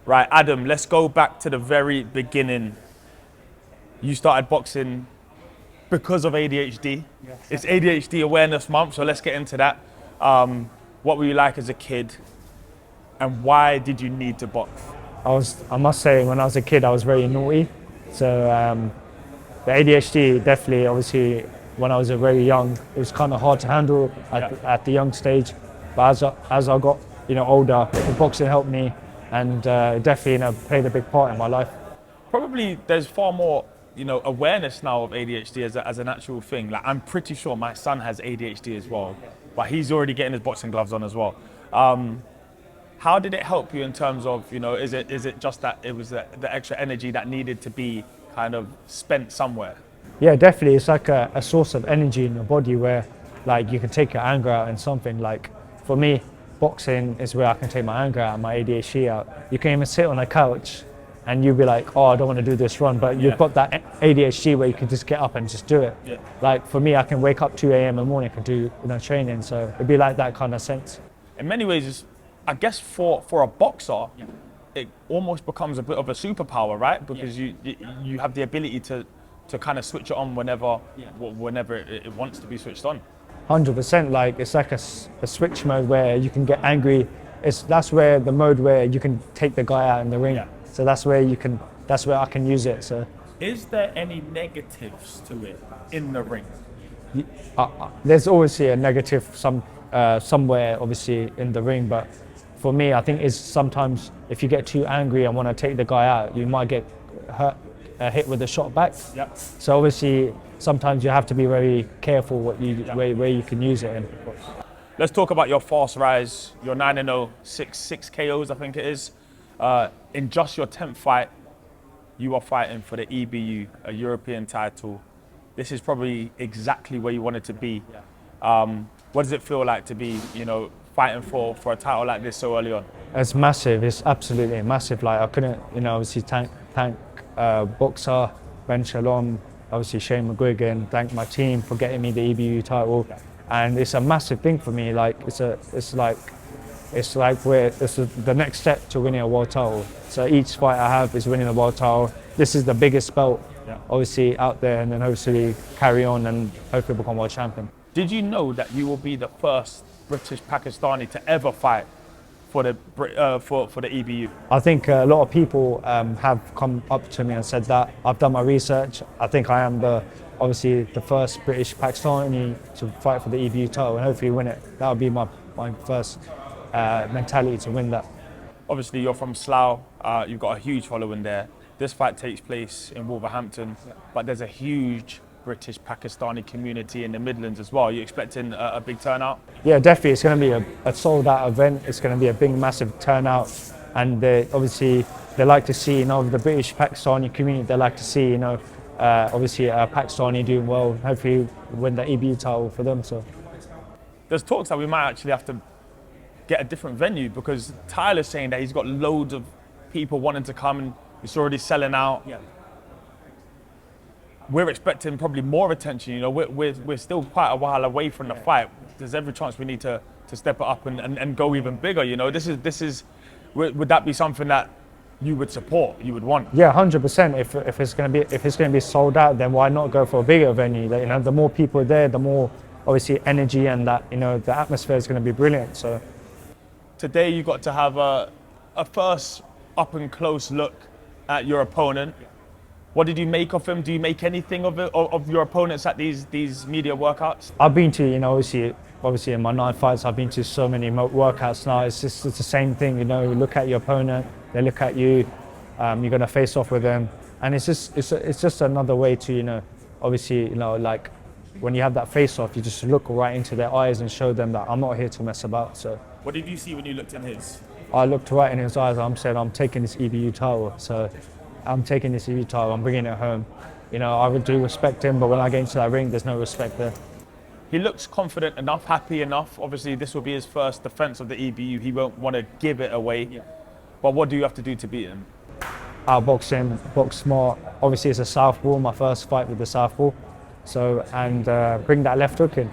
Right, Adam, let's go back to the very beginning. You started boxing because of ADHD. Yes. It's ADHD Awareness Month, so let's get into that. What were you like as a kid, and why did you need to box? I must say, when I was a kid, I was very naughty. So the ADHD definitely, obviously, when I was very young, it was kind of hard to handle at the young stage. But as I got, older, the boxing helped me, and definitely, played a big part in my life. Probably there's far more, awareness now of ADHD as an actual thing. Like, I'm pretty sure my son has ADHD as well, but he's already getting his boxing gloves on as well. How did it help you in terms of, is it just that it was the extra energy that needed to be kind of spent somewhere? Yeah, definitely. It's like a source of energy in your body where, like, you can take your anger out in something. Like, for me, boxing is where I can take my anger out and my ADHD out. You can even sit on a couch and you'll be like, oh, I don't want to do this run, but you've got that ADHD where you can just get up and just do it. Yeah. Like, for me, I can wake up 2 a.m. in the morning and do training, so it'd be like that kind of sense. In many ways, I guess for a boxer, it almost becomes a bit of a superpower, right? Because you have the ability to kind of switch it on whenever it wants to be switched on. 100%, like, it's like a switch mode where you can get angry. That's where the mode where you can take the guy out in the ring. Yeah. So that's where I can use it. So Is there any negatives to it in the ring? there's always a negative somewhere, obviously, in the ring. But for me, I think is sometimes if you get too angry and want to take the guy out, you might get hit with a shot back. Yep. So obviously, sometimes you have to be very careful where you can use it in. Let's talk about your fast rise. You're 9-0, six KOs, I think it is. In just your 10th fight, you are fighting for the EBU, a European title. This is probably exactly where you wanted to be. What does it feel like to be, fighting for a title like this so early on? It's massive. It's absolutely massive. Like, I couldn't, obviously thank Boxer, Ben Shalom, obviously Shane McGuigan, thank my team for getting me the EBU title, and it's a massive thing for me. Like, it's like the next step to winning a world title. So each fight I have is winning a world title. This is the biggest belt, obviously, out there, and then hopefully carry on and hopefully become world champion. Did you know that you will be the first British Pakistani to ever fight for the EBU? I think a lot of people have come up to me and said that. I've done my research. I think I am obviously the first British Pakistani to fight for the EBU title and hopefully win it. That would be my first mentality to win that. Obviously, you're from Slough. You've got a huge following there. This fight takes place in Wolverhampton, but there's a huge British Pakistani community in the Midlands as well. Are you expecting a big turnout? Yeah, definitely. It's going to be a sold out event. It's going to be a big, massive turnout. And obviously, they like to see, the British Pakistani community, they like to see, obviously Pakistani doing well, hopefully win the EBU title for them. So there's talks that we might actually have to get a different venue because Tyler's saying that he's got loads of people wanting to come and it's already selling out. yeah. We're expecting probably more attention. We're still quite a while away from the fight. There's every chance we need to step it up and go even bigger. This is. Would that be something that you would support? You would want? Yeah, 100%. If it's going to be sold out, then why not go for a bigger venue? The more people there, the more obviously energy and that the atmosphere is going to be brilliant. So today you got to have a first up and close look at your opponent. What did you make of him? Do you make anything of your opponents at these media workouts? I've been to, obviously in my 9 fights, I've been to so many workouts now. It's the same thing, you look at your opponent, they look at you, you're going to face off with them. And it's just another way to, obviously, like when you have that face off, you just look right into their eyes and show them that I'm not here to mess about. So what did you see when you looked in his? I looked right in his eyes and I said, I'm taking this EBU title. So I'm taking this EBU title, I'm bringing it home. I would do respect him, but when I get into that ring, there's no respect there. He looks confident enough, happy enough. Obviously, this will be his first defense of the EBU. He won't want to give it away. Yeah. But what do you have to do to beat him? Outbox him, box smart. Obviously, it's a southpaw, my first fight with the southpaw. So, and bring that left hook in.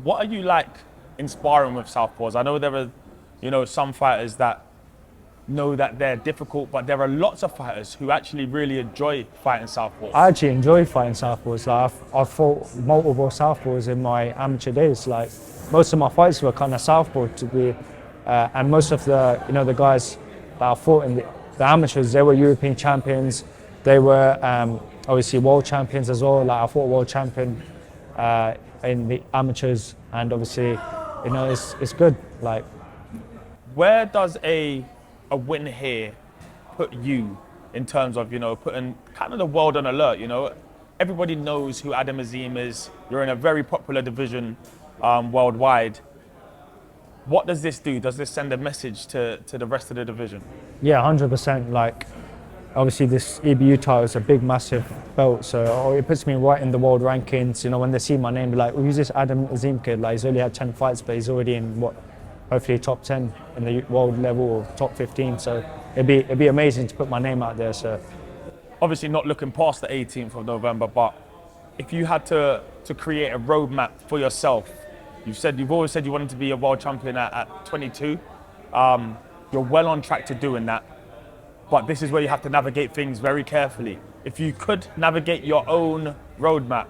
What are you like in sparring with southpaws? I know there are, some fighters that know that they're difficult, but there are lots of fighters who actually really enjoy fighting southpaws. I actually enjoy fighting southpaws. Like I've fought multiple southpaws in my amateur days. Like most of my fights were kind of southpaw to be, and most of the the guys that I fought in the amateurs, they were European champions. They were obviously world champions as well. Like I fought world champion in the amateurs, and obviously it's good. Like where does a win here put you in terms of putting kind of the world on alert? Everybody knows who Azim is. You're in a very popular division worldwide. What does this do? Does this send a message to the rest of the division? Yeah, 100%. Like obviously this EBU title is a big, massive belt, so it puts me right in the world rankings. When they see my name, they're like, who's this Azim kid? Like he's only had 10 fights, but he's already in hopefully top 10 in the world level or top 15. So it'd be amazing to put my name out there. So obviously not looking past the 18th of November, but if you had to create a roadmap for yourself, you've always said you wanted to be a world champion at 22. You're well on track to doing that, but this is where you have to navigate things very carefully. If you could navigate your own roadmap,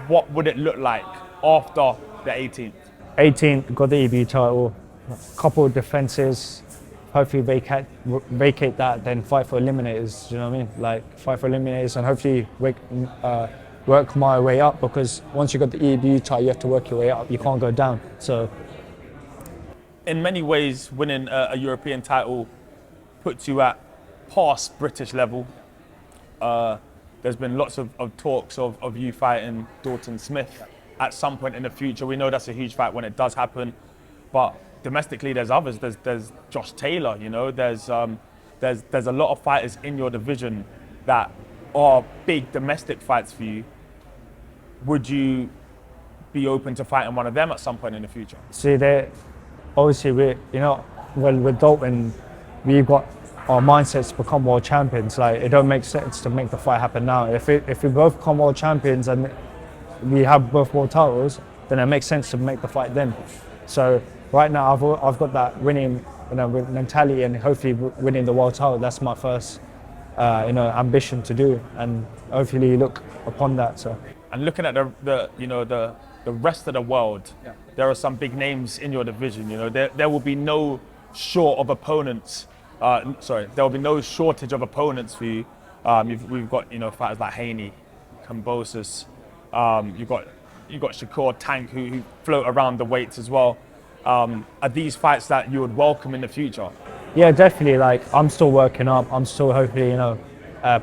what would it look like after the 18th? 18th, got the EBU title, couple of defenses, hopefully vacate that, then fight for eliminators, you know what I mean? Like fight for eliminators and hopefully work my way up, because once you got the EBU title, you have to work your way up, you can't go down. So in many ways, winning a European title puts you at past British level. There's been lots of talks of you fighting Dalton Smith at some point in the future. We know that's a huge fight when it does happen, but domestically there's others. There's Josh Taylor. There's a lot of fighters in your division that are big domestic fights for you. Would you be open to fighting one of them at some point in the future? See, obviously with Dalton, we've got our mindsets to become world champions. Like it don't make sense to make the fight happen now. If we both become world champions and we have both world titles, then it makes sense to make the fight then. So right now I've got that winning mentality, and hopefully winning the world title. That's my first ambition to do, and hopefully look upon that. So and looking at the rest of the world, there are some big names in your division. There will be no short of opponents. There will be no shortage of opponents for you. We've got fighters like Haney, Kambosos. You've got Shakur Tank who float around the weights as well. Are these fights that you would welcome in the future? Yeah, definitely. Like I'm still working up. I'm still hopefully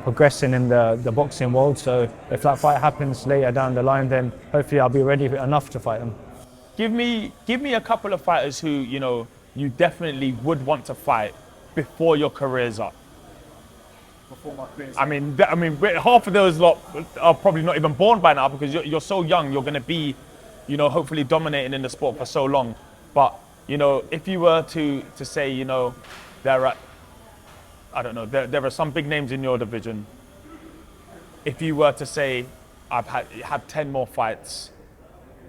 progressing in the boxing world. So if that fight happens later down the line, then hopefully I'll be ready enough to fight them. Give me a couple of fighters who you definitely would want to fight before your career's up. Before my career's I mean, half of those lot are probably not even born by now, because you're so young. You're going to be, hopefully dominating in the sport for so long. But if you were to say, there are, I don't know, there are some big names in your division. If you were to say, I've had 10 more fights,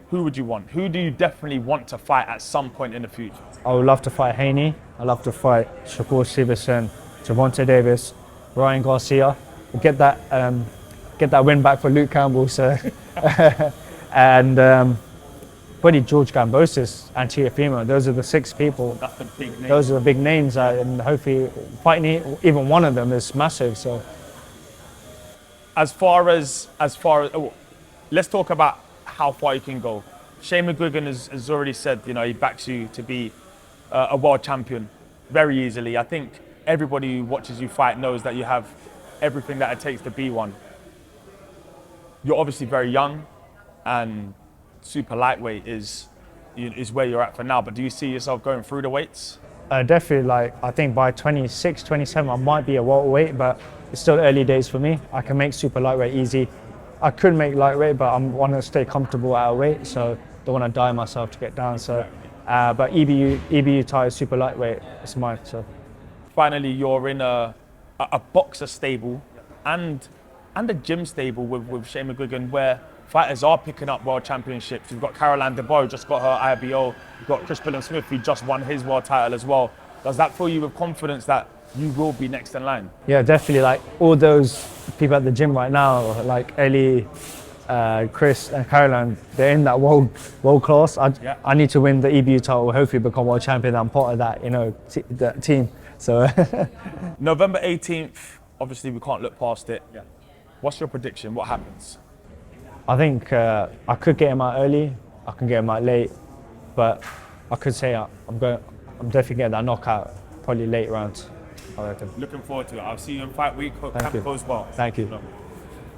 who would you want? Who do you definitely want to fight at some point in the future? I would love to fight Haney. I'd love to fight Shakur Stevenson, Javonte Davis, Ryan Garcia. Get that win back for Luke Campbell. So and probably George Gambosis and Tiafimo. Those are the 6 people. That's the big names. Those are the big names, and hopefully fighting even one of them is massive. So as far as let's talk about how far you can go. Shane McGuigan has already said, he backs you to be a world champion very easily. I think everybody who watches you fight knows that you have everything that it takes to be one. You're obviously very young, and super lightweight is where you're at for now. But do you see yourself going through the weights? Definitely. Like I think by 26, 27, I might be a welterweight, but it's still early days for me. I can make super lightweight easy. I could make lightweight, but I want to stay comfortable at a weight, so don't want to die myself to get down. So, but EBU title super lightweight is mine. So, finally, you're in a boxer stable and a gym stable with Shane McGuigan, where fighters are picking up world championships. You've got Caroline DeBoer, who just got her IBO. You've got Chris Billam Smith, who just won his world title as well. Does that fill you with confidence that you will be next in line? Yeah, definitely. Like all those people at the gym right now, like Ellie, Chris and Caroline, they're in that world class. I need to win the EBU title, hopefully become world champion. I'm part of that, that team. So November 18th, obviously we can't look past it. Yeah. What's your prediction? What happens? I think I could get him out early, I can get him out late, but I could say I'm definitely getting that knockout, probably late rounds, I reckon. Looking forward to it. I'll see you in fight week. Hope camp goes well. Thank you.